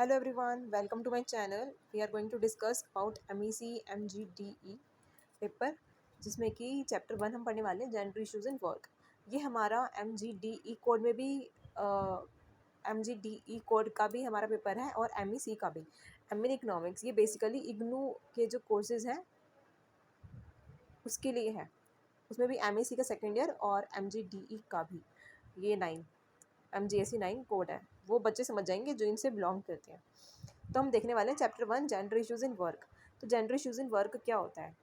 Hello everyone, welcome to my channel. We are going to discuss about MEC MGDE paper जिसमें कि chapter 1 हम पढ़ने वाले हैं जेंडर इश्यूज इन वर्क। ये हमारा MGDE कोड में भी MGDE कोड का भी हमारा पेपर है और MEC का भी। एम इकोनॉमिक्स ये बेसिकली इग्नू के जो कोर्सेज हैं उसके लिए है। उसमें भी MEC का सेकेंड ईयर और MGDE का भी। ये 9 MGSE 9 कोड है, वो बच्चे समझ जाएंगे जो इनसे बिलोंग करते हैं। तो हम देखने वाले हैं chapter 1 gender issues in work. तो जेंडर इश्यूज इन वर्क क्या होता है?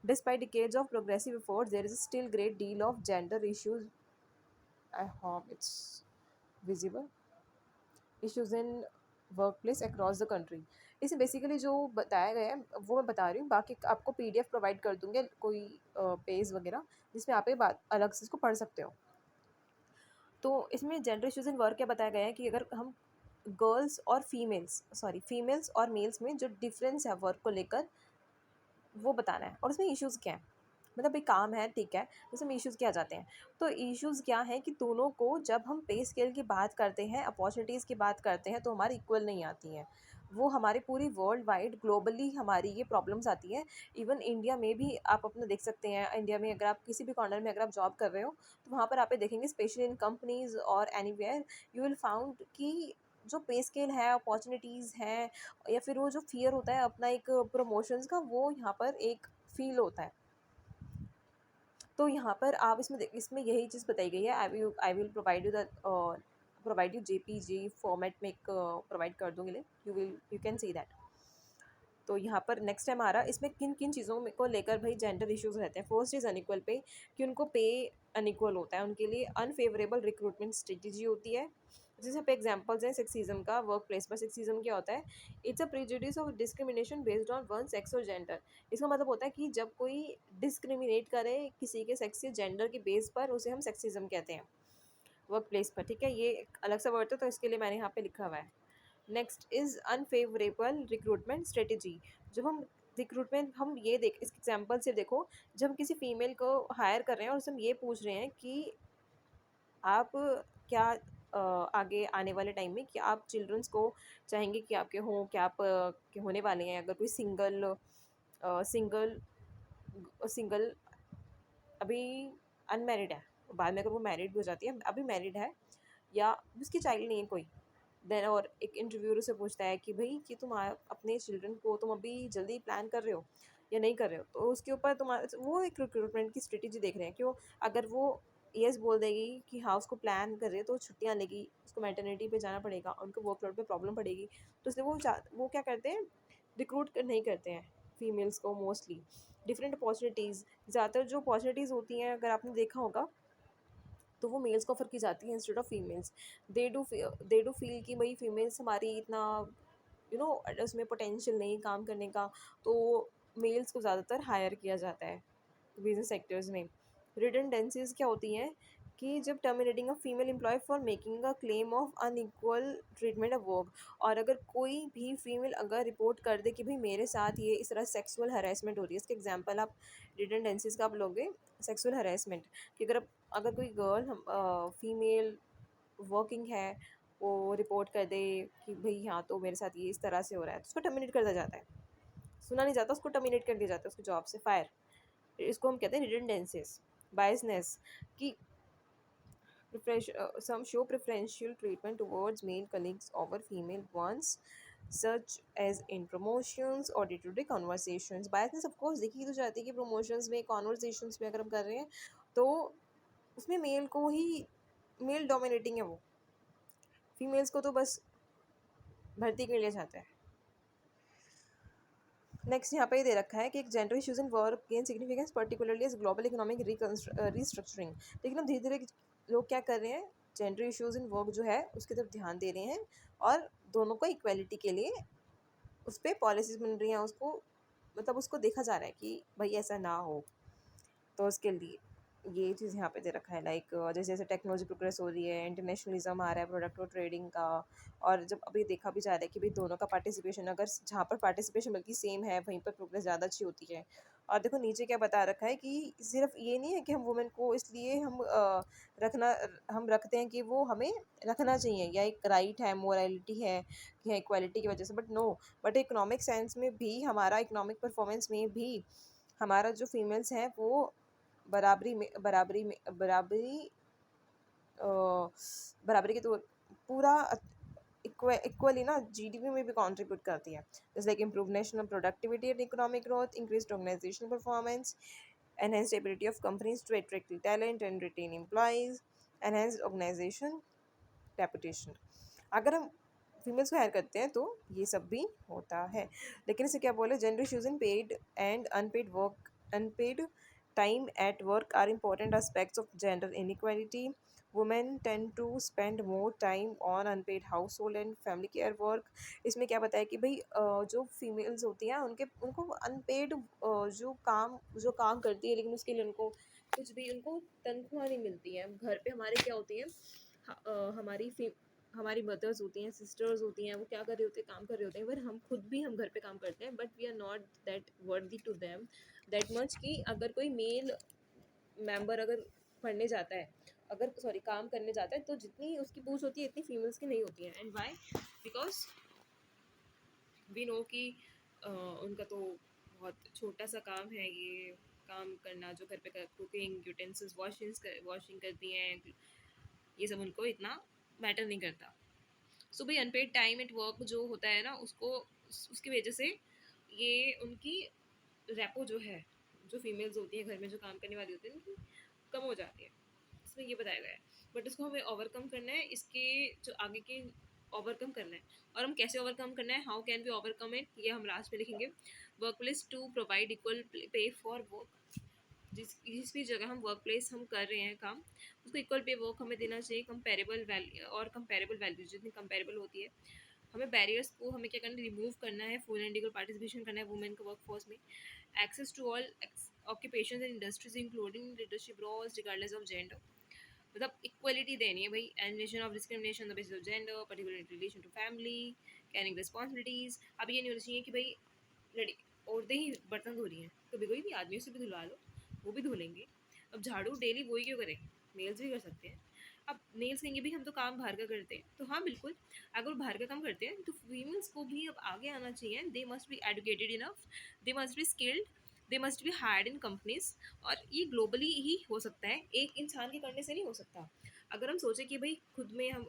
Despite decades of progressive efforts there is still great deal of gender issues. I hope it's visible. Issues in workplace across the country. इसमें basically जो बताया गया है वो मैं बता रही हूँ, बाकी आपको PDF प्रोवाइड कर दूँगी कोई पेज वगैरह जिसमें आप ये बात अलग से इसको पढ़ सकते हो। तो इसमें जेंडर इश्यूज इन वर्क क्या बताया गया है कि अगर हम फीमेल्स और मेल्स में जो डिफरेंस है वर्क को लेकर वो बताना है, और उसमें इश्यूज़ क्या हैं। मतलब एक काम है, ठीक है, उसमें इश्यूज़ क्या आ जाते हैं। तो इश्यूज़ क्या है कि दोनों को जब हम पे स्केल की बात करते हैं, अपॉर्चुनिटीज़ की बात करते हैं, तो हमारी इक्वल नहीं आती हैं। वो हमारी पूरी वर्ल्ड वाइड ग्लोबली हमारी ये प्रॉब्लम्स आती हैं। इवन इंडिया में भी आप अपना देख सकते हैं। इंडिया में अगर आप किसी भी कॉर्नर में अगर आप जॉब कर रहे हो तो वहाँ पर आप ये देखेंगे, स्पेशली इन कंपनीज़ और एनीवेयर यू विल फाउंड कि जो पे स्केल है, अपॉर्चुनिटीज़ हैं, या फिर वो जो फ़ियर होता है अपना एक प्रमोशंस का, वो यहाँ पर एक फ़ील होता है। तो यहाँ पर आप इसमें यही चीज़ बताई गई है। I will provide you JPG format में एक प्रोवाइड कर दूँगी link. You can see that. तो यहाँ पर नेक्स्ट है हमारा, इसमें किन किन चीज़ों को लेकर भाई जेंडर इश्यूज़ रहते हैं। फर्स्ट इज़ अनइक्वल पे, कि उनको पे अनइक्वल होता है, उनके लिए अनफेवरेबल रिक्रूटमेंट स्ट्रेटजी होती है। जैसे पे एग्जांपल्स हैं सेक्सिज्म का। वर्क प्लेस पर सेक्सिज्म क्या होता है? It's a prejudice of discrimination based on one sex और जेंडर। इसका मतलब होता है कि जब कोई डिस्क्रिमिनेट करे किसी के सेक्स या जेंडर के बेस पर, उसे हम सेक्सिज्म कहते हैं वर्क प्लेस पर। ठीक है, ये एक अलग सा वर्ड है तो इसके लिए मैंने यहाँ पे लिखा हुआ है। Next is unfavourable recruitment strategy. जब हम रिक्रूटमेंट, हम ये देख इस एग्जांपल से देखो, जब हम किसी फीमेल को हायर कर रहे हैं और उससे हम ये पूछ रहे हैं कि आप क्या आगे आने वाले टाइम में क्या आप चिल्ड्रंस को चाहेंगे कि आपके हों, क्या आप के होने वाले हैं। अगर कोई सिंगल सिंगल अभी अनमैरिड है, बाद में अगर वो मैरिड भी हो जाती है, अभी मैरिड है या उसकी चाइल्ड नहीं है कोई, देन और एक इंटरव्यूअर से पूछता है कि भाई कि अपने चिल्ड्रन को तुम अभी जल्दी प्लान कर रहे हो या नहीं कर रहे हो, तो उसके ऊपर तुम्हारा वो एक रिक्रूटमेंट की स्ट्रेटेजी देख रहे हैं। क्यों? अगर वो यस बोल देगी कि हाँ उसको प्लान कर रही है, तो छुट्टियाँ लेगी, उसको मैटरनिटी पे जाना पड़ेगा, उनको वर्कलोड पे प्रॉब्लम पड़ेगी, तो इसलिए वो क्या करते हैं, नहीं करते हैं फीमेल्स को मोस्टली। डिफरेंट अपॉर्चुनिटीज़, ज़्यादातर जो अपॉर्चुनिटीज़ होती हैं अगर आपने देखा होगा तो वो मेल्स को ऑफर की जाती है instead of females. They do feel कि भाई फीमेल्स हमारी इतना उसमें पोटेंशियल नहीं काम करने का, तो मेल्स को ज़्यादातर हायर किया जाता है बिजनेस सेक्टर्स में। रिडंडेंसीज क्या होती हैं कि जब terminating a female employ for making a claim of unequal treatment of work, और अगर कोई भी फीमेल अगर रिपोर्ट कर दे कि भाई मेरे साथ ये इस तरह सेक्सुअल हरासमेंट हो रही है, इसके एग्जांपल आप रिडंडेंसीज का आप लोगे सेक्सुअल हरासमेंट, कि अगर कोई गर्ल फीमेल वर्किंग है, वो रिपोर्ट कर दे कि भाई हाँ तो मेरे साथ ये इस तरह से हो रहा है, तो उसको टर्मिनेट कर दिया जाता है। सुना नहीं जाता, उसको टर्मिनेट कर दिया जाता है, उसकी जॉब से फायर। इसको हम कहते हैं रिडंडेंसीज। बायसनेस, कि some show preferential treatment towards male colleagues over female ones, such as in promotions or day-to-day conversations. Biasness of course देखी तो जाती है कि promotions में, conversations में अगर हम कर रहे हैं तो उसमें मेल डोमिनेटिंग है वो, फीमेल्स को तो बस भर्ती के लिए चाहता है। नेक्स्ट यहाँ पे दे रखा है कि एक gender issues in work gain significance particularly as global economic restructuring. लेकिन अब धीरे धीरे लोग क्या कर रहे हैं, जेंडर इश्यूज इन वर्क जो है उसकी तरफ ध्यान दे रहे हैं और दोनों को इक्वलिटी के लिए उस पर पॉलिसीज बन रही हैं। उसको मतलब उसको देखा जा रहा है कि भाई ऐसा ना हो, तो उसके लिए ये चीज़ यहाँ पे दे रखा है। लाइक जैसे जैसे टेक्नोलॉजी प्रोग्रेस हो रही है, इंटरनेशनलिज्म आ रहा है प्रोडक्ट और ट्रेडिंग का, और जब अभी देखा भी जा रहा है कि भाई दोनों का पार्टिसिपेशन, अगर जहाँ पर पार्टिसिपेशन बल्कि सेम है वहीं पर प्रोग्रेस ज़्यादा अच्छी होती है। और देखो नीचे क्या बता रखा है कि सिर्फ ये नहीं है कि हम वुमेन को इसलिए रखना हम रखते हैं कि वो हमें रखना चाहिए या एक राइट है, मोरालिटी है या इक्वालिटी की वजह से, but no, but economic sense में भी, हमारा इकोनॉमिक परफॉर्मेंस में भी हमारा जो फीमेल्स हैं वो बराबरी अ, बराबरी के तौर पूरा इक्वली ना जीडीपी में भी कंट्रीब्यूट करती है, जैसे like improve national productivity and economic growth, increase organisational performance, enhanced ability of companies to attract talent and retain employees, enhanced organization reputation। अगर हम फीमेल्स को हायर करते हैं तो ये सब भी होता है। लेकिन इसे क्या बोले, gender issues in paid and unpaid time at work are important aspects of gender inequality. Women tend to spend more time on unpaid household and family care work। इसमें क्या बताया कि भाई जो फीमेल्स होती हैं उनको अनपेड जो काम करती है, लेकिन उसके लिए उनको कुछ भी उनको तनख्वाह नहीं मिलती है। घर पे हमारे क्या होती है, हमारी मदर्स होती हैं, सिस्टर्स होती हैं, वो क्या कर रहे होते हैं, काम कर रहे होते हैं, पर हम खुद भी हम घर पे काम करते हैं, but we are not that worthy to them that much कि अगर कोई मेल मेंबर अगर पढ़ने जाता है, अगर सॉरी काम करने जाता है, तो जितनी उसकी पूछ होती है इतनी फीमेल्स की नहीं होती है। And why? Because we know कि उनका तो बहुत छोटा सा काम है ये, काम करना जो घर पे कुकिंग यूटेंसिल्स वॉशिंग करती हैं, ये सब उनको इतना मैटर नहीं करता। सो भाई अनपेड टाइम एट वर्क जो होता है ना, उसको उसकी वजह से ये उनकी रेपो जो है, जो फीमेल्स होती हैं घर में जो काम करने वाली होती है, उनकी कम हो जाती है, इसमें ये बताया गया है। बट इसको हमें ओवरकम करना है, इसके जो आगे के ओवरकम करना है। और हम कैसे ओवरकम करना है, how can we overcome it, ये हम लास्ट में लिखेंगे। Workplace to provide equal pay for work. जिस भी जगह हम वर्क प्लेस हम कर रहे हैं काम, उसको इक्वल पे वर्क हमें देना चाहिए, कंपेरेबल वैल्यू और कंपेरेबल वैल्यू जितनी कंपेरेबल होती है। हमें बैरियर्स को हमें क्या करना है, रिमूव करना है, फुल एंड इक्वल पार्टिसिपेशन करना है वुमेन का वर्क फोर्स में, access to all occupations and industries including leadership roles regardless of gender. मतलब इक्वलिटी देनी है भाई, elimination of discrimination the basis of gender, particular in relation to family, caring responsibilities. अब ये नहीं होना चाहिए कि भाई लड़ी औरतें ही बर्तन धो रही हैं, कभी कोई भी आदमी से भी धुलवा लो, वो भी धो लेंगे। अब झाड़ू डेली वही क्यों करें, मेल्स भी कर सकते हैं। अब मेल्स कहेंगे भी हम तो काम बाहर का करते हैं, तो हाँ बिल्कुल, अगर वो बाहर का काम करते हैं तो फीमेल्स को भी अब आगे आना चाहिए। They must be educated enough, they must be skilled, they must be hired in companies. और ये ग्लोबली ही हो सकता है, एक इंसान के करने से नहीं हो सकता। अगर हम सोचें कि भाई खुद में हम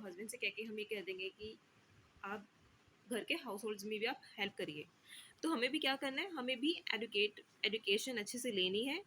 हस्बैंड से कह के हम ये कह देंगे कि आप घर के हाउस होल्ड्स में भी आप हेल्प करिए, तो हमें भी क्या करना है, हमें भी एजुकेशन अच्छे से लेनी है,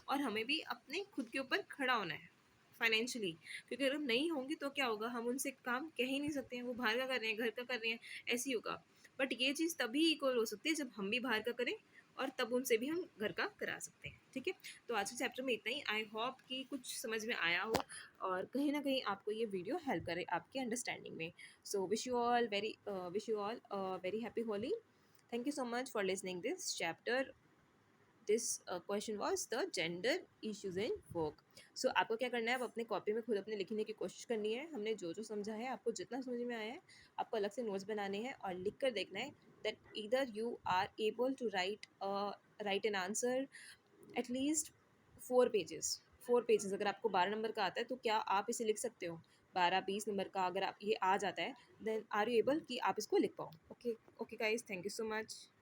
और हमें भी अपने खुद के ऊपर खड़ा होना है फाइनेंशियली। क्योंकि अगर हम नहीं होंगे तो क्या होगा, हम उनसे काम कह ही नहीं सकते हैं, वो बाहर का कर रहे हैं, घर का कर रहे हैं, ऐसे ही होगा। बट ये चीज़ तभी इक्वल हो सकती है जब हम भी बाहर का करें, और तब उनसे भी हम घर का करा सकते हैं। ठीक है, तो आज के चैप्टर में इतना ही। आई होप कि कुछ समझ में आया हो, और कहीं ना कहीं आपको ये वीडियो हेल्प करे आपके अंडरस्टैंडिंग में। So wish you all very happy Holi. Thank you so much for listening this chapter. This question was the gender issues in work. So आपको क्या करना है, आप अपने कॉपी में खुद अपने लिखने की कोशिश करनी है। हमने जो जो समझा है, आपको जितना समझ में आया है, आपको अलग से नोट्स बनाने हैं और लिख कर देखना है that either you are able to write an answer at least 4 pages। 4 pages अगर आपको 12 नंबर का आता है तो क्या आप इसे लिख सकते हो? 12-20 नंबर का अगर आप ये आ जाता है, देन आर यू एबल कि आप इसको लिख पाओ? Okay okay guys, thank you so much.